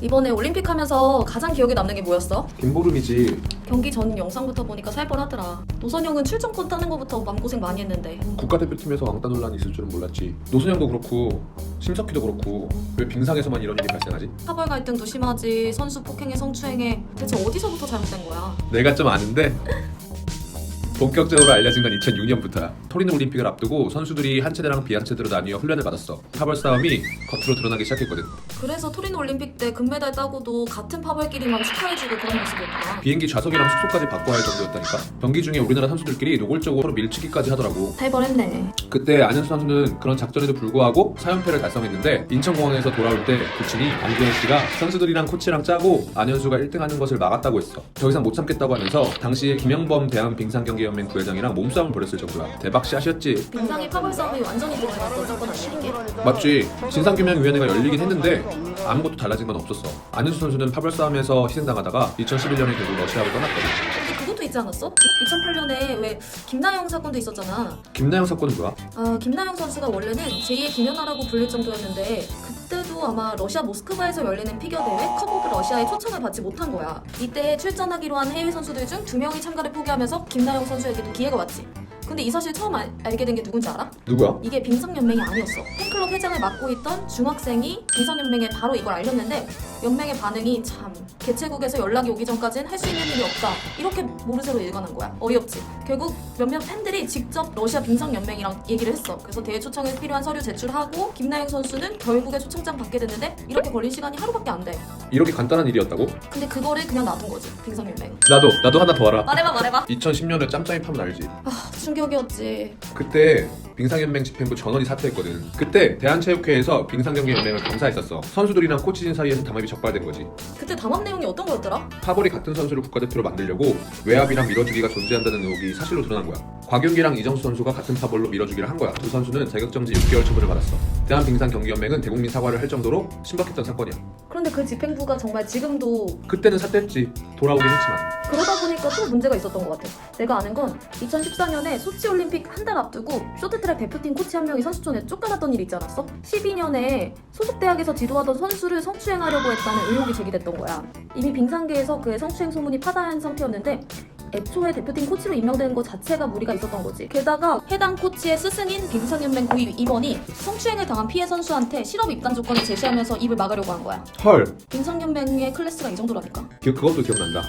이번에 올림픽 하면서 가장 기억에 남는 게 뭐였어? 김보름이지. 경기 전 영상부터 보니까 살벌하더라. 노선영은 출전권 따는 거부터 맘고생 많이 했는데. 국가대표팀에서 왕따 논란이 있을 줄은 몰랐지. 노선영도 그렇고 심석희도 그렇고 왜 빙상에서만 이런 일이 발생하지? 사벌 갈등도 심하지. 선수 폭행에 성추행에 대체 어디서부터 잘못된 거야? 내가 좀 아는데 본격적으로 알려진 건 2006년부터야. 토리노 올림픽을 앞두고 선수들이 한 체대랑 비한 체대로 나뉘어 훈련을 받았어. 파벌 싸움이 겉으로 드러나기 시작했거든. 그래서 토리노 올림픽 때 금메달 따고도 같은 파벌끼리만 축하해주고 그런 모습이었구나. 비행기 좌석이랑 숙소까지 바꿔야 할 정도였다니까. 경기 중에 우리나라 선수들끼리 노골적으로 서로 밀치기까지 하더라고. 살벌했네. 그때 안현수 선수는 그런 작전에도 불구하고 4연패를 달성했는데 인천공항에서 돌아올 때 부친이 안기현 씨가 선수들이랑 코치랑 짜고 안현수가 1등하는 것을 막았다고 했어. 더 이상 못 참겠다고 하면서 당시에 김영범 대한빙상경기연맹 부회장이랑 몸싸움을 벌였을 정도야. 대박 샷이었지. 빙상이 파벌 싸움이 완전히 드러났던 사건 아니야 이게? 맞지. 진상규명위원회가 열리긴 했는데 아무것도 달라진 건 없었어. 안현수 선수는 파벌 싸움에서 희생당하다가 2011년에 결국 러시아로 떠났거든. 근데 그것도 있지 않았어? 2008년에 왜 김나영 사건도 있었잖아. 김나영 사건은 뭐야? 김나영 선수가 원래는 제2의 김연아라고 불릴 정도였는데 그때도 아마 러시아 모스크바에서 열리는 피겨 대회 컵 오브 러시아에 초청을 받지 못한 거야. 이때 출전하기로 한 해외 선수들 중 2명이 참가를 포기하면서 김나영 선수에게도 기회가 왔지. 근데 이 사실 처음 알게 된 게 누군지 알아? 누구야? 이게 빙상연맹이 아니었어. 팬클럽 회장을 맡고 있던 중학생이 빙상연맹에 바로 이걸 알렸는데 연맹의 반응이 참 개최국에서 연락이 오기 전까지는 할 수 있는 일이 없다 이렇게 모르쇠로 일관한 거야. 어이없지. 결국 몇몇 팬들이 직접 러시아 빙상연맹이랑 얘기를 했어. 그래서 대회 초청에 필요한 서류 제출하고 김나영 선수는 결국에 초청장 받게 됐는데 이렇게 걸린 시간이 하루밖에 안 돼. 이렇게 간단한 일이었다고? 근데 그거를 그냥 놔둔 거지 빙상연맹. 나도 하나 더 알아. 말해봐. 2010년에 짬짬이 파면 알지? 충격이었지. 그때 빙상연맹 집행부 전원이 사퇴했거든. 그때 대한체육회에서 빙상경기연맹을 감사했었어. 선수들이랑 코치진 사이에서 담합이 적발된 거지. 그때 담합 내용이 어떤 거였더라? 파벌이 같은 선수를 국가대표로 만들려고 외압이랑 밀어주기가 존재한다는 의혹이 사실로 드러난 거야. 곽윤기랑 이정수 선수가 같은 파벌로 밀어주기를 한 거야. 두 선수는 자격정지 6개월 처분을 받았어. 대한빙상경기연맹은 대국민 사과를 할 정도로 신박했던 사건이야. 그런데 그 집행부가 정말 지금도 그때는 사퇴했지. 돌아오긴 했지만. 그러다 보니까 또 문제가 있었던 것 같아. 내가 아는 건 2014년에 소치 올림픽 한 달 앞두고 쇼트트랙 대표팀 코치 한 명이 선수촌에 쫓겨났던 일이 있지 않았어? 12년에 소속 대학에서 지도하던 선수를 성추행하려고 했다는 의혹이 제기됐던 거야. 이미 빙상계에서 그의 성추행 소문이 파다한 상태였는데 애초에 대표팀 코치로 임명되는 것 자체가 무리가 있었던 거지. 게다가 해당 코치의 스승인 빙상연맹 고위 임원이 성추행을 당한 피해 선수한테 실업 입단 조건을 제시하면서 입을 막으려고 한 거야. 헐. 빙상연맹의 클래스가 이 정도라니까. 그것도 기억난다.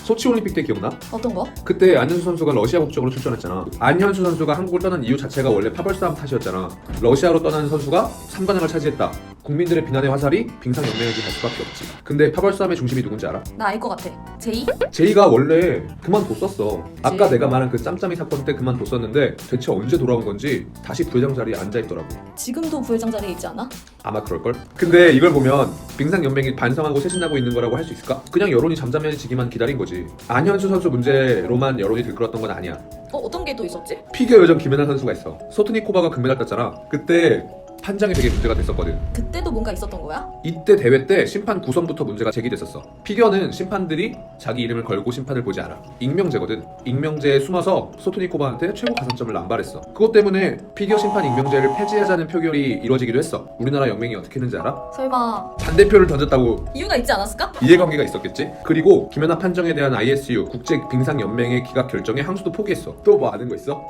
소치 올림픽 때 기억나? 어떤 거? 그때 안현수 선수가 러시아 국적으로 출전했잖아. 안현수 선수가 한국을 떠난 이유 자체가 원래 파벌 싸움 탓이었잖아. 러시아로 떠난 선수가 3관왕을 차지했다. 국민들의 비난의 화살이 빙상연맹에게 갈 수밖에 없지. 근데 파벌 싸움의 중심이 누군지 알아? 나 알 것 같아. 제이? 제이가 원래 그만뒀었어. 아까 내가 말한 그 짬짬이 사건 때 그만뒀었는데 대체 언제 돌아온 건지 다시 부회장 자리에 앉아있더라고. 지금도 부회장 자리에 있지 않아? 아마 그럴걸? 근데 이걸 보면 빙상연맹이 반성하고 쇄신하고 있는 거라고 할 수 있을까? 그냥 여론이 잠잠해지기만 기다린 거지. 안현수 선수 문제로만 여론이 들끓었던 건 아니야. 어떤 게 또 있었지? 피겨 요정 김연아 선수가 있어. 소트니코바가 금메달 땄잖아. 그때 판정이 되게 문제가 됐었거든. 그때도 뭔가 있었던 거야? 이때 대회 때 심판 구성부터 문제가 제기됐었어. 피겨는 심판들이 자기 이름을 걸고 심판을 보지 않아. 익명제거든. 익명제에 숨어서 소트니코바한테 최고 가산점을 남발했어. 그것 때문에 피겨 심판 익명제를 폐지하자는 표결이 이루어지기도 했어. 우리나라 연맹이 어떻게 했는지 알아? 설마 반대표를 던졌다고. 이유가 있지 않았을까? 이해관계가 있었겠지? 그리고 김연아 판정에 대한 ISU 국제빙상연맹의 기각 결정에 항소도 포기했어. 또 뭐 아는 거 있어?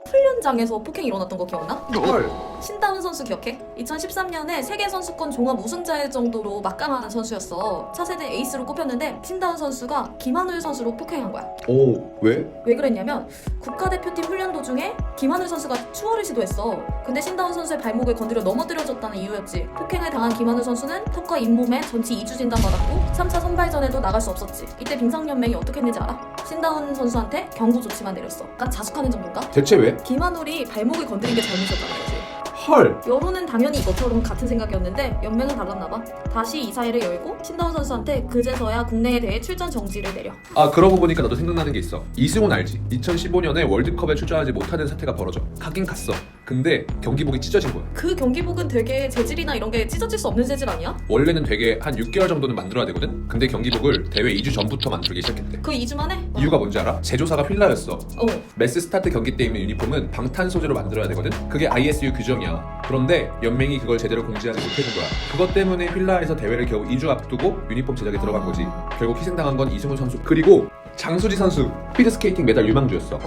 훈련장에서 폭행이 일어났던 거 기억나? 헐. 신다운 선수 기억해? 2013년에 세계선수권 종합 우승자일 정도로 막강한 선수였어. 차세대 에이스로 꼽혔는데 신다운 선수가 김한울 선수로 폭행한 거야. 오, 왜? 왜 그랬냐면 국가대표팀 훈련 도중에 김한울 선수가 추월을 시도했어. 근데 신다운 선수의 발목을 건드려 넘어뜨려졌다는 이유였지. 폭행을 당한 김한울 선수는 턱과 잇몸에 전치 2주 진단받았고 3차 선발전에도 나갈 수 없었지. 이때 빙상연맹이 어떻게 했는지 알아? 신다운 선수한테 경고 조치만 내렸어. 약간 자숙하는 정도인가? 대체 왜? 김한울이 발목을 건드린 게 잘못이었다는 거지. 헐. 여론은 당연히 이것처럼 같은 생각이었는데 연맹은 달랐나봐. 다시 이사회를 열고 신다운 선수한테 그제서야 국내에 대해 출전 정지를 내려. 아, 그러고 보니까 나도 생각나는 게 있어. 이승훈 알지? 2015년에 월드컵에 출전하지 못하는 사태가 벌어져. 가긴 갔어. 근데 경기복이 찢어진 거야. 그 경기복은 되게 재질이나 이런 게 찢어질 수 없는 재질 아니야? 원래는 되게 한 6개월 정도는 만들어야 되거든? 근데 경기복을 대회 2주 전부터 만들기 시작했대. 그 2주 만에? 이유가 뭔지 알아? 제조사가 휠라였어. 어. 메스 스타트 경기 때 입는 유니폼은 방탄 소재로 만들어야 되거든? 그게 ISU 규정이야. 그런데 연맹이 그걸 제대로 공지하지 못해준 거야. 그것 때문에 휠라에서 대회를 겨우 2주 앞두고 유니폼 제작에 들어간 거지. 결국 희생당한 건 이승우 선수. 그리고 장수지 선수, 스피드스케이팅 메달 유망주였어.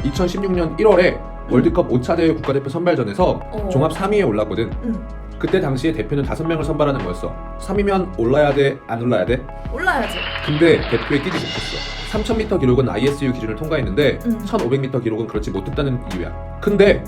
2016년 1월에 월드컵 5차 대회 국가대표 선발전에서 종합 3위에 올랐거든. 그때 당시에 대표는 5명을 선발하는 거였어. 3위면 올라야 돼? 안 올라야 돼? 올라야지. 근데 대표에 끼지 못했어. 3000m 기록은 ISU 기준을 통과했는데 1500m 기록은 그렇지 못했다는 이유야. 근데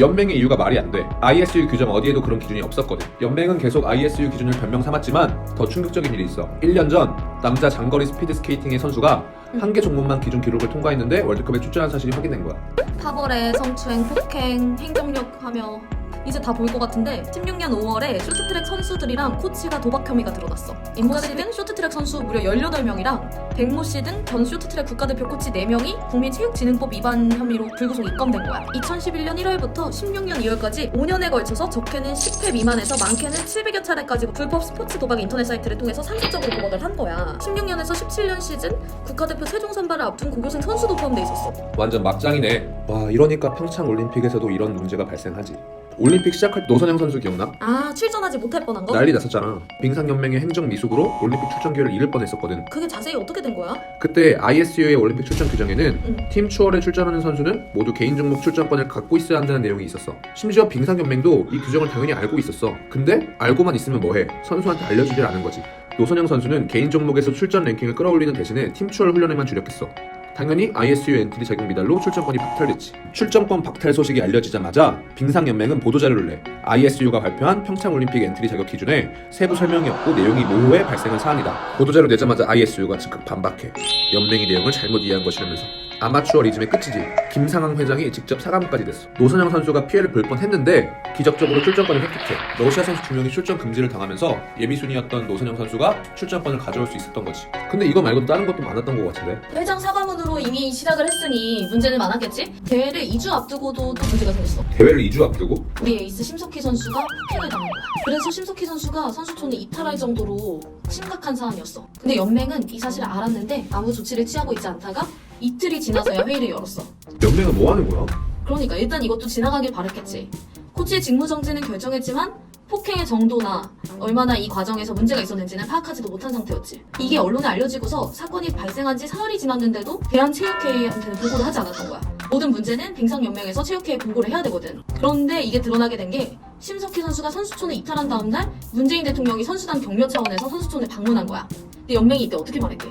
연맹의 이유가 말이 안 돼. ISU 규정 어디에도 그런 기준이 없었거든. 연맹은 계속 ISU 기준을 변명 삼았지만 더 충격적인 일이 있어. 1년 전 남자 장거리 스피드 스케이팅의 선수가 한 개 종목만 기준 기록을 통과했는데 월드컵에 출전한 사실이 확인된 거야. 파벌에 성추행, 폭행, 행정력 하며 이제 다 보일 것 같은데 16년 5월에 쇼트트랙 선수들이랑 코치가 도박 혐의가 드러났어. 임모 씨 등 쇼트트랙 선수 무려 18명이랑 백모 씨 등 전 쇼트트랙 국가대표 코치 4명이 국민체육진흥법 위반 혐의로 불구속 입건된 거야. 2011년 1월부터 16년 2월까지 5년에 걸쳐서 적게는 10회 미만에서 많게는 700여 차례까지 불법 스포츠 도박 인터넷 사이트를 통해서 상습적으로 도박을 한 거야. 16년에서 17년 시즌 국가대표 최종 선발을 앞둔 고교생 선수도 포함돼 있었어. 완전 막장이네. 와, 이러니까 평창 올림픽에서도 이런 문제가 발생하지. 올림픽 시작할 때 노선영 선수 기억나? 아, 출전하지 못할 뻔한 거? 난리 났었잖아. 빙상연맹의 행정 미숙으로 올림픽 출전 기회를 잃을 뻔했었거든. 그게 자세히 어떻게 된 거야? 그때 ISU의 올림픽 출전 규정에는 팀 추월에 출전하는 선수는 모두 개인 종목 출전권을 갖고 있어야 한다는 내용이 있었어. 심지어 빙상연맹도 이 규정을 당연히 알고 있었어. 근데 알고만 있으면 뭐해? 선수한테 알려주질 않은 거지. 노선영 선수는 개인 종목에서 출전 랭킹을 끌어올리는 대신에 팀 추월 훈련에만 주력했어. 당연히 ISU 엔트리 자격 미달로 출전권이 박탈됐지. 출전권 박탈 소식이 알려지자마자 빙상연맹은 보도자료를 내 ISU가 발표한 평창올림픽 엔트리 자격 기준에 세부 설명이 없고 내용이 모호해 발생한 사안이다. 보도자료 내자마자 ISU가 즉각 반박해. 연맹이 내용을 잘못 이해한 것이라면서. 아마추어리즘의 끝이지. 김상황 회장이 직접 사과문까지 냈어. 노선영 선수가 피해를 볼 뻔했는데 기적적으로 출전권을 획득해. 러시아 선수 2명이 출전 금지를 당하면서 예비순위였던 노선영 선수가 출전권을 가져올 수 있었던 거지. 근데 이거 말고도 다른 것도 많았던 것 같은데. 회장 사과문으로 이미 시작을 했으니 문제는 많았겠지? 대회를 2주 앞두고도 또 문제가 생겼어. 대회를 2주 앞두고? 우리 에이스 심석희 선수가 폭행을 당한 거야. 그래서 심석희 선수가 선수촌을 이탈할 정도로 심각한 사안이었어. 근데 연맹은 이 사실을 알았는데 아무 조치를 취하고 있지 않다가 이틀이 지나서야 회의를 열었어. 연맹은 뭐 하는 거야? 그러니까 일단 이것도 지나가길 바랬겠지. 코치의 직무정지는 결정했지만 폭행의 정도나 얼마나 이 과정에서 문제가 있었는지는 파악하지도 못한 상태였지. 이게 언론에 알려지고서 사건이 발생한 지 사흘이 지났는데도 대한체육회의한테는 보고를 하지 않았던 거야. 모든 문제는 빙상연맹에서 체육회에 보고를 해야 되거든. 그런데 이게 드러나게 된 게 심석희 선수가 선수촌을 이탈한 다음 날 문재인 대통령이 선수단 격려 차원에서 선수촌을 방문한 거야. 근데 연맹이 이때 어떻게 말했게?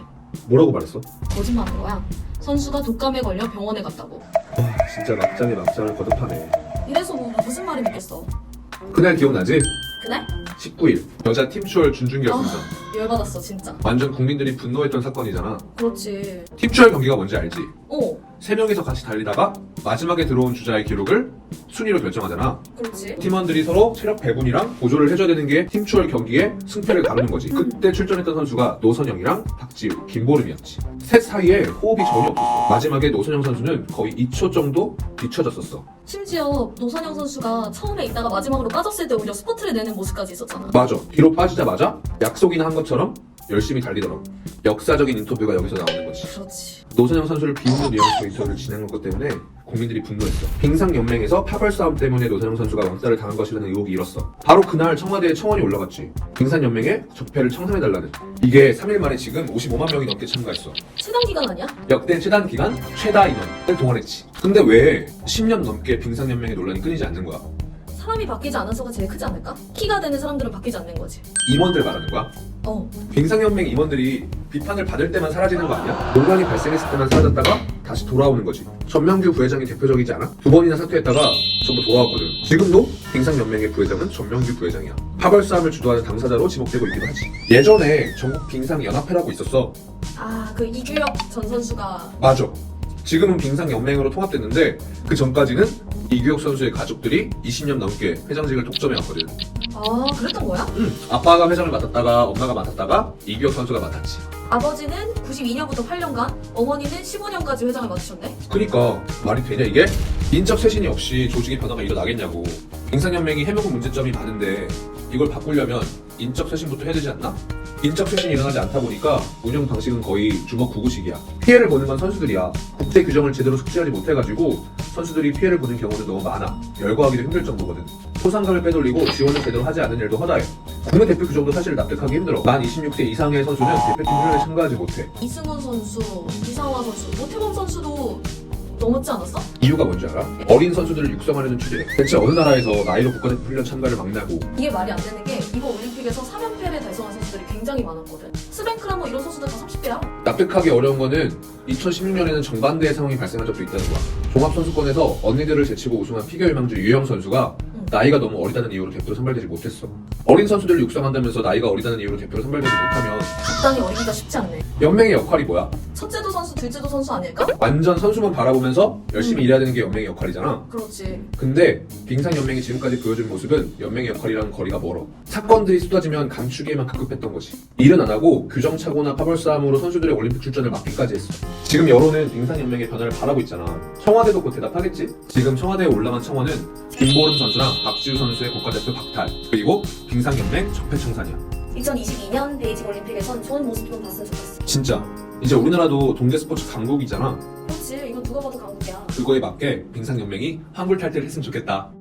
뭐라고 말했어? 거짓말한 거야. 선수가 독감에 걸려 병원에 갔다고. 와, 진짜 막장에 막장을 거듭하네. 이래서 뭐 무슨 말이 믿겠어. 그날 기억나지? 그날? 19일 여자 팀 추월 준중결승전. 열받았어 진짜. 완전 국민들이 분노했던 사건이잖아. 그렇지. 팀 추월 경기가 뭔지 알지? 어, 3명이서 같이 달리다가 마지막에 들어온 주자의 기록을 순위로 결정하잖아. 그렇지. 팀원들이 서로 체력 배분이랑 보조를 해줘야 되는 게 팀 추월 경기의 승패를 가르는 거지. 그때 출전했던 선수가 노선영이랑 박지우, 김보름이었지. 셋 사이에 호흡이 전혀 없었어. 마지막에 노선영 선수는 거의 2초 정도 뒤쳐졌었어. 심지어 노선영 선수가 처음에 있다가 마지막으로 빠졌을 때 오히려 스포트를 내는 모습까지 있었잖아. 맞아. 뒤로 빠지자마자 약속이나 한 것처럼 열심히 달리더라고. 역사적인 인터뷰가 여기서 나오는 거지. 그렇지. 노선영 선수를 비웃는 뉘앙스로 인터뷰를 진행한 것 때문에 국민들이 분노했어. 빙상연맹에서 파벌 싸움 때문에 노선영 선수가 왕따를 당한 것이라는 의혹이 일었어. 바로 그날 청와대에 청원이 올라갔지. 빙상연맹에 적폐를 청산해달라는. 이게 3일 만에 지금 55만 명이 넘게 참가했어. 최단 기간 아니야? 역대 최단 기간 최다 인원을 동원했지. 근데 왜 10년 넘게 빙상연맹의 논란이 끊이지 않는 거야? 사람이 바뀌지 않아서가 제일 크지 않을까? 키가 되는 사람들은 바뀌지 않는 거지. 임원들 말하는 거야? 빙상연맹 임원들이 비판을 받을 때만 사라지는 거 아니야? 논란이 발생했을 때만 사라졌다가 다시 돌아오는 거지. 전명규 부회장이 대표적이지 않아? 2번이나 사퇴했다가 전부 돌아왔거든. 지금도 빙상연맹의 부회장은 전명규 부회장이야. 파벌 싸움을 주도하는 당사자로 지목되고 있기도 하지. 예전에 전국 빙상연합회라고 있었어. 아, 그 이규혁 전 선수가. 맞아. 지금은 빙상연맹으로 통합됐는데 그 전까지는 이규혁 선수의 가족들이 20년 넘게 회장직을 독점해왔거든. 아, 그랬던 거야? 아빠가 회장을 맡았다가 엄마가 맡았다가 이규혁 선수가 맡았지. 아버지는 92년부터 8년간, 어머니는 15년까지 회장을 맡으셨네? 그니까 말이 되냐 이게? 인적 쇄신이 없이 조직의 변화가 일어나겠냐고. 빙상연맹이 해먹은 문제점이 많은데 이걸 바꾸려면 인적 쇄신부터 해야 되지 않나? 인적 쇄신이 일어나지 않다 보니까 운영 방식은 거의 주먹 구구식이야. 피해를 보는 건 선수들이야. 국제 규정을 제대로 숙지하지 못해가지고 선수들이 피해를 보는 경우는 너무 많아. 열거하기도 힘들 정도거든. 포상금을 빼돌리고 지원을 제대로 하지 않는 일도 허다해. 국내 대표 규정도 사실 납득하기 힘들어. 만 26세 이상의 선수는 대표팀 훈련에 참가하지 못해. 이승훈 선수, 이상화 선수, 오태범 선수도 넘었지 않았어? 이유가 뭔지 알아? 어린 선수들을 육성하려는 추진해. 대체 어느 나라에서 나이로 국가대표 훈련 참가를 막냐고. 이게 말이 안 되는 게 이번 올림픽에서 3연패를 달성한 선수들이 굉장히 많았거든. 스벤크라모 이런 선수들 다 30대야. 납득하기 어려운 거는 2016년에는 정반대의 상황이 발생한 적도 있다는 거야. 종합선수권에서 언니들을 제치고 우승한 피겨유망주 유영 선수가 나이가 너무 어리다는 이유로 대표로 선발되지 못했어. 어린 선수들을 육성한다면서 나이가 어리다는 이유로 대표로 선발되지 못하면 적당히 어리기가 쉽지 않네. 연맹의 역할이 뭐야? 첫째도 선수, 둘째도 선수 아닐까? 완전 선수만 바라보면서 열심히 일해야 되는 게 연맹의 역할이잖아. 그렇지. 근데 빙상연맹이 지금까지 보여준 모습은 연맹의 역할이랑 거리가 멀어. 사건들이 쏟아지면 감추기에만 급급했던 거지. 일은 안 하고 규정착오나 파벌 싸움으로 선수들의 올림픽 출전을 막기까지 했어. 지금 여론은 빙상연맹의 변화를 바라고 있잖아. 청와대도 곧 대답하겠지? 지금 청와대에 올라간 청원은 김보름 선수랑 박지우 선수의 국가대표 박탈, 그리고 빙상연맹 적폐청산이야. 2022년 베이징 올림픽에선 좋은 모습 좀 봤으면 좋겠어. 진짜 이제 우리나라도 동계 스포츠 강국이잖아. 그렇지. 이건 누가 봐도 강국이야. 그거에 맞게 빙상연맹이 환불 탈퇴를 했으면 좋겠다.